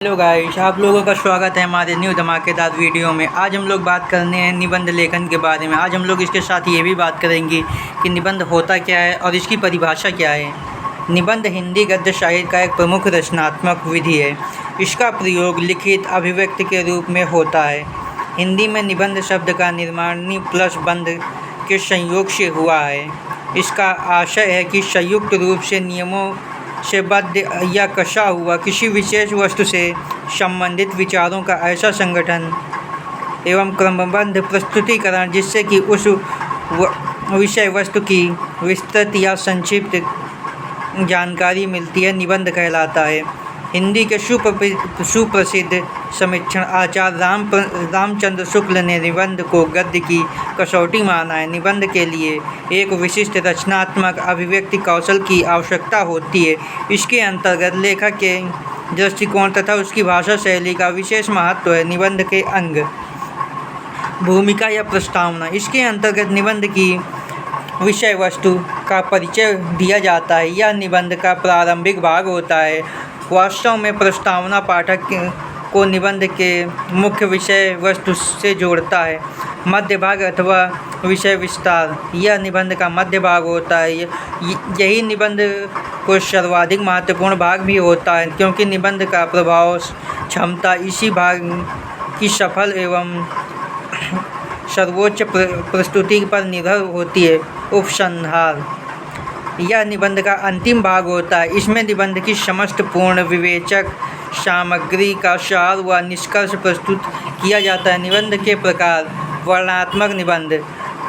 Hello guys, आप लोगों का स्वागत है हमारे न्यू धमाकेदार वीडियो में। आज हम लोग बात करने हैं निबंध लेखन के बारे में। आज हम लोग इसके साथ ये भी बात करेंगे कि निबंध होता क्या है और इसकी परिभाषा क्या है। निबंध हिंदी गद्य साहित्य का एक प्रमुख रचनात्मक विधि है। इसका प्रयोग लिखित अभिव्यक्ति के रूप में होता है। हिंदी में निबंध शब्द का निर्माण नि प्लस बंध के संयोग से हुआ है। इसका आशय है कि संयुक्त रूप से नियमों से बद्ध या कसा हुआ किसी विशेष वस्तु से संबंधित विचारों का ऐसा संगठन एवं क्रमबद्ध प्रस्तुतिकरण जिससे कि उस विषय वस्तु की विस्तृत या संक्षिप्त जानकारी मिलती है, निबंध कहलाता है। हिंदी के सुप्रसिद्ध समीक्षण आचार्य रामचंद्र शुक्ल ने निबंध को गद्य की कसौटी माना है। निबंध के लिए एक विशिष्ट रचनात्मक अभिव्यक्ति कौशल की आवश्यकता होती है। इसके अंतर्गत लेखक के दृष्टिकोण तथा उसकी भाषा शैली का विशेष महत्व है। निबंध के अंग, भूमिका या प्रस्तावना। इसके अंतर्गत निबंध की विषय वस्तु का परिचय दिया जाता है। यह निबंध का प्रारंभिक भाग होता है। वास्तव में प्रस्तावना पाठक को निबंध के मुख्य विषय वस्तु से जोड़ता है। मध्य भाग अथवा विषय विस्तार, यह निबंध का मध्य भाग होता है। यही निबंध को सर्वाधिक महत्वपूर्ण भाग भी होता है, क्योंकि निबंध का प्रभाव क्षमता इसी भाग की सफल एवं सर्वोच्च प्रस्तुति पर निर्भर होती है। उपसंहार, यह निबंध का अंतिम भाग होता है। इसमें निबंध की समस्त पूर्ण विवेचक सामग्री का सार व निष्कर्ष प्रस्तुत किया जाता है। निबंध के प्रकार: वर्णनात्मक निबंध,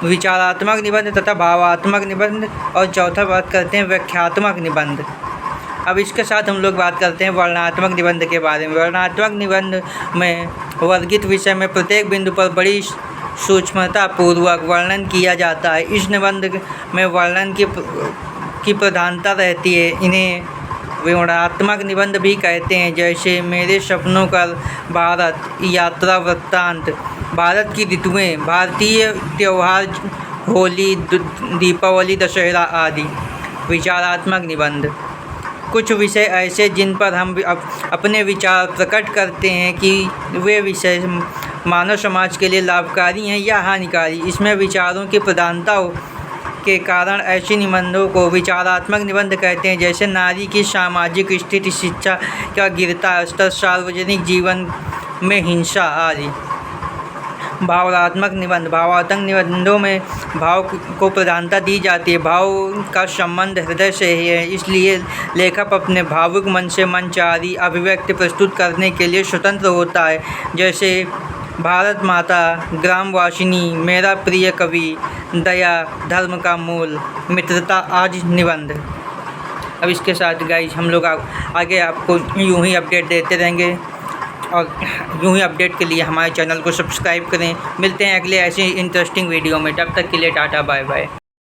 विचारात्मक निबंध तथा भावात्मक निबंध, और चौथा बात करते हैं व्याख्यात्मक निबंध। अब इसके साथ हम लोग बात करते हैं वर्णनात्मक निबंध के बारे में। वर्णनात्मक निबंध में वर्णित विषय में प्रत्येक बिंदु पर बड़ी सूक्ष्मतापूर्वक वर्णन किया जाता है। इस निबंध में वर्णन की प्रधानता रहती है। इन्हें विवरणात्मक निबंध भी कहते हैं, जैसे मेरे सपनों का भारत, यात्रा वृत्तांत, भारत की ऋतुएं, भारतीय त्यौहार, होली, दीपावली, दशहरा आदि। विचारात्मक निबंध, कुछ विषय ऐसे जिन पर हम अपने विचार प्रकट करते हैं कि वे विषय मानव समाज के लिए लाभकारी हैं या हानिकारी। इसमें विचारों की प्रधानता के कारण ऐसे निबंधों को विचारात्मक निबंध कहते हैं, जैसे नारी की सामाजिक स्थिति, शिक्षा का गिरता स्तर, सार्वजनिक जीवन में हिंसा आदि। भावात्मक निबंध, भावात्मक निबंधों में भाव को प्रधानता दी जाती है। भाव का संबंध हृदय से है, इसलिए लेखक अपने भावुक मन से मनचाही अभिव्यक्ति प्रस्तुत करने के लिए स्वतंत्र होता है, जैसे भारत माता, ग्रामवासिनी, मेरा प्रिय कवि, दया, धर्म का मूल, मित्रता आदि निबंध। अब इसके साथ गाइस हम लोग आगे आपको यूं ही अपडेट देते रहेंगे, और यूं ही अपडेट के लिए हमारे चैनल को सब्सक्राइब करें। मिलते हैं अगले ऐसे इंटरेस्टिंग वीडियो में। तब तक के लिए टाटा बाय बाय।